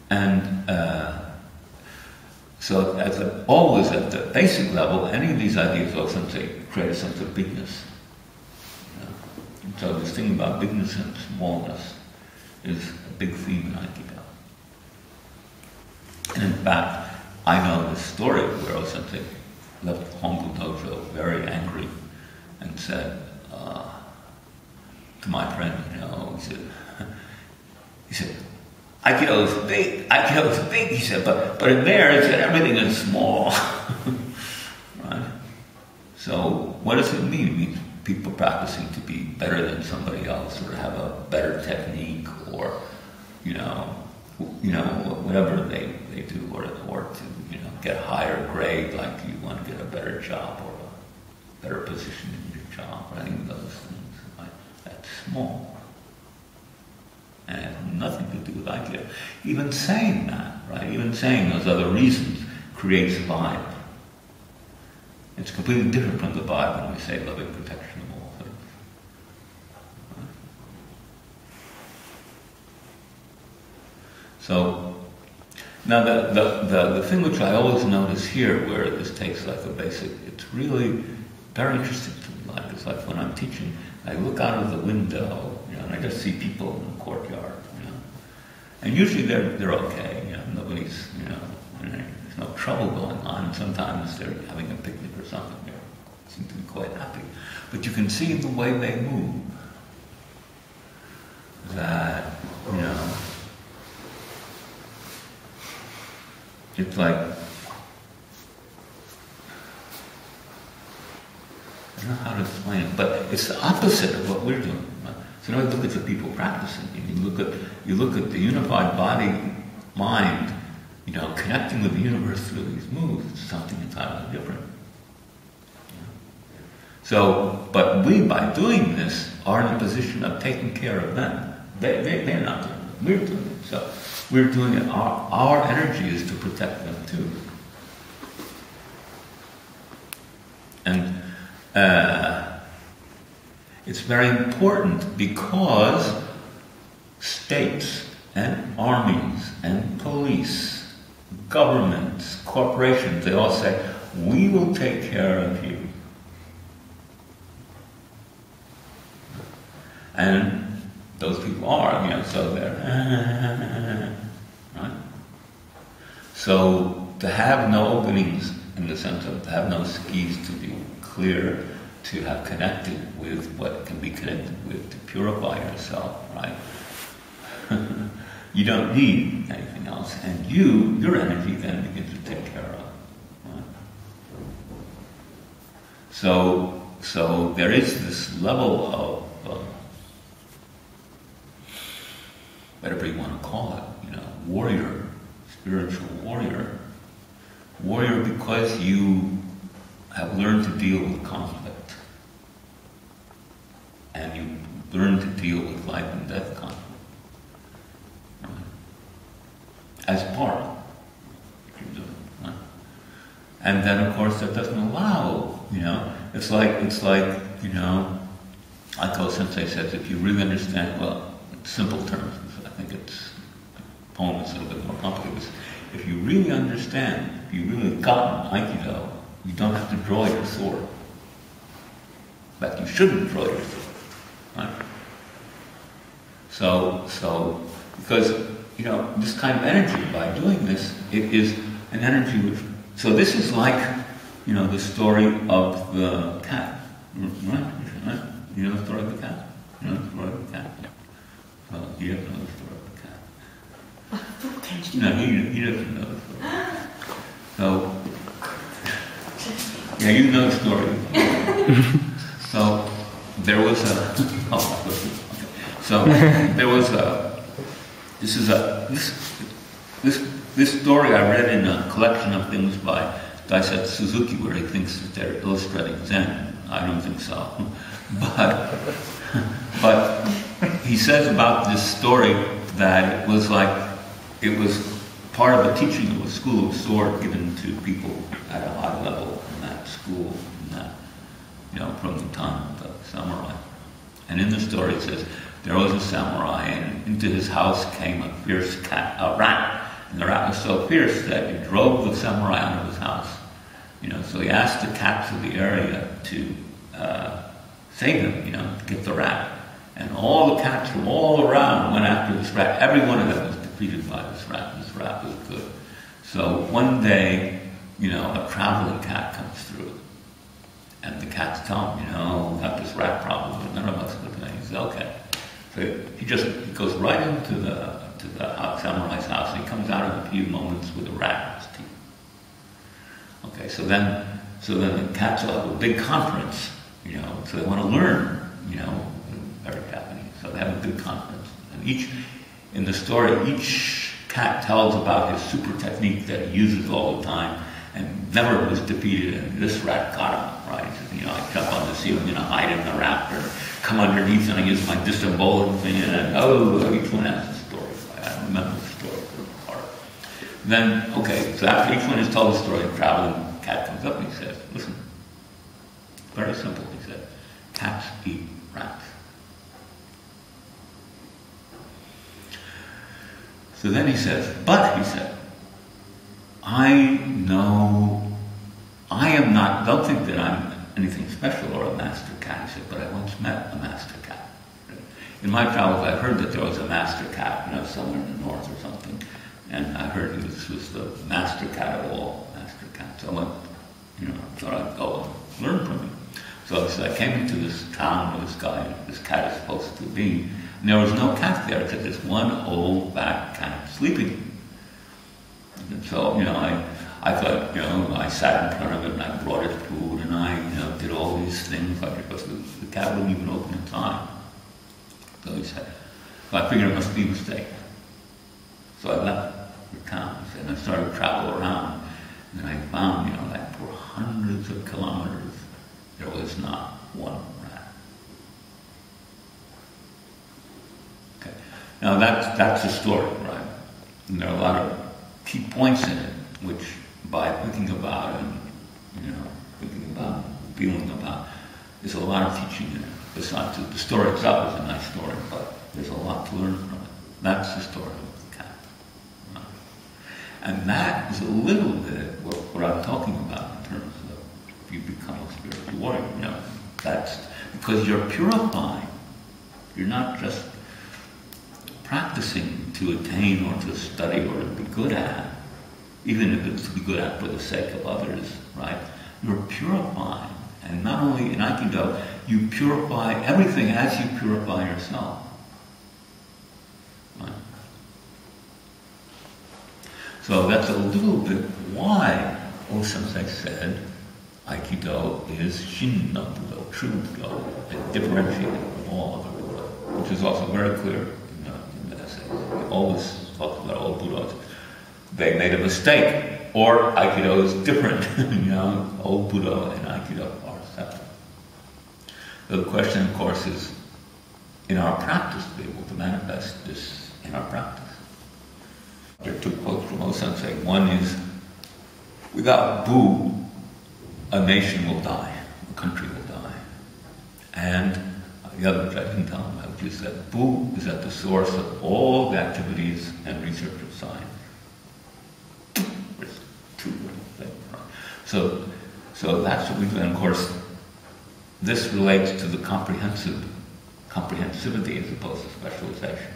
And so always at the basic level, any of these ideas of O-Sensei create a sense of bigness. You know? And so this thing about bigness and smallness is a big theme in Aikido. And in fact, I know this story where O-Sensei left Hongbu Dojo very angry and said to my friend, you know, he said, Aikido is big, he said, but in there, he said, everything is small. Right? So what does it mean? It means people practicing to be better than somebody else, or have a better technique, or you know, whatever they do, or to get higher grade, like you want to get a better job or a better position in your job, or any of those things. Right? That's small. And it has nothing to do with Aikido. Even saying that, right? Even saying those other reasons creates a vibe. It's completely different from the vibe when we say loving protection of all things. Right? So, now the thing which I always notice here, where this takes like a basic, it's really very interesting to me. Like it's like when I'm teaching, I look out of the window, and I just see people in the courtyard, and usually they're okay, nobody's, there's no trouble going on. And sometimes they're having a picnic or something. They seem to be quite happy, but you can see in the way they move that it's like, I don't know how to explain it, but it's the opposite of what we're doing. So now you look at the people practicing, and you look at the unified body, mind, connecting with the universe through these moves. It's something entirely different. So, but we, by doing this, are in a position of taking care of them. They're not doing it. We're doing it. So we're doing it. Our energy is to protect them too. And it's very important because states and armies and police, governments, corporations, they all say, we will take care of you. And those people are, so they're, right? So to have no openings, in the sense of to have no skis, to be clear, to have connected with what can be connected with, to purify yourself, right? You don't need anything else, and your energy then begins to take care of. Right? So there is this level of whatever you want to call it, warrior, spiritual warrior. Warrior because you have learned to deal with conflict. And you learn to deal with life and death conflict. Right? As part of what you're doing. Right? And then of course that doesn't allow, it's like, like O-Sensei says, if you really understand, well, in simple terms, I think it's, the poem is a little bit more complicated. If you really understand, if you really have gotten Aikido, you don't have to draw your sword. In fact, you shouldn't draw your sword. Right? So because, this kind of energy, by doing this, it is an energy which, so this is like, the story of the cat. Right? You know the story of the cat? You know the story of the cat? Well, you don't know the story of the cat. No, he doesn't know the story. So, yeah, you know the story. So, there was a, so there was a, this story I read in a collection of things by Daisetsu Suzuki, where he thinks that they're illustrating Zen. I don't think so. But he says about this story that it was part of a teaching of a school of sword given to people at a high level in that school, from the time of the samurai. And in the story it says, there was a samurai, and into his house came a fierce rat, And the rat was so fierce that he drove the samurai out of his house. So he asked the cats of the area to save him, to get the rat. And all the cats from all around went after this rat. Every one of them was defeated by this rat. This rat was good. So one day, a traveling cat comes through. And the cats tell him, we got this rat problem, but none of us could do anything. He says, okay. So he goes right into the samurai's house, and he comes out in a few moments with a rat in his teeth. Okay, so then the cats will have a big conference, so they want to learn, very Japanese. So they have a big conference. And in the story, each cat tells about his super technique that he uses all the time and never was defeated. And this rat got him, right? He says, I jump on the ceiling, hide in the rafter, come underneath, and I use my disemboweled thing, and each one has a story. I don't remember the story for part. Then, okay, so after each one has told the story, the traveling cat comes up and he says, listen, very simple, he said, cats eat rats. So then he says, don't think that I'm anything special or a master cat. He said, but I once met a master cat. In my travels, I heard that there was a master cat, somewhere in the north or something. And I heard this was the master cat of all master cats. So I went, thought I'd go and learn from him. So I came into this town where this cat is supposed to be. And there was no cat there, except this one old fat cat sleeping. And so, I thought, I sat in front of it and I brought it food and I, did all these things because the cat wouldn't even open its eye. So I figured it must be a mistake. So I left the town and I started to travel around, and I found, that for hundreds of kilometers, there was not one rat. Okay. Now that's the story, right? And there are a lot of key points in it, which by thinking about and, thinking about, feeling about, there's a lot of teaching in it. Besides, the story itself is a nice story, but there's a lot to learn from it. That's the story of the cat. Right? And that is a little bit what I'm talking about in terms of if you become a spiritual warrior. That's because you're purifying. You're not just practicing to attain or to study or to be good at, even if it's to be good at for the sake of others, right? You're purifying. And not only in Aikido, you purify everything as you purify yourself. Right? So that's a little bit why O-Sensei said Aikido is shin-no-budo, true Budo, and differentiated from all other Budo, which is also very clear in the essays. He always talks about all Budos. They made a mistake, or Aikido is different. Old Budo and Aikido are separate. The question, of course, is in our practice to be able to manifest this in our practice. There are two quotes from O-Sensei. One is, without Bu, a nation will die, a country will die. And the other, which I didn't tell him about, which is that Bu is at the source of all the activities and research of science. It's two little things, right? So that's what we do. And of course, this relates to the comprehensivity as opposed to specialization.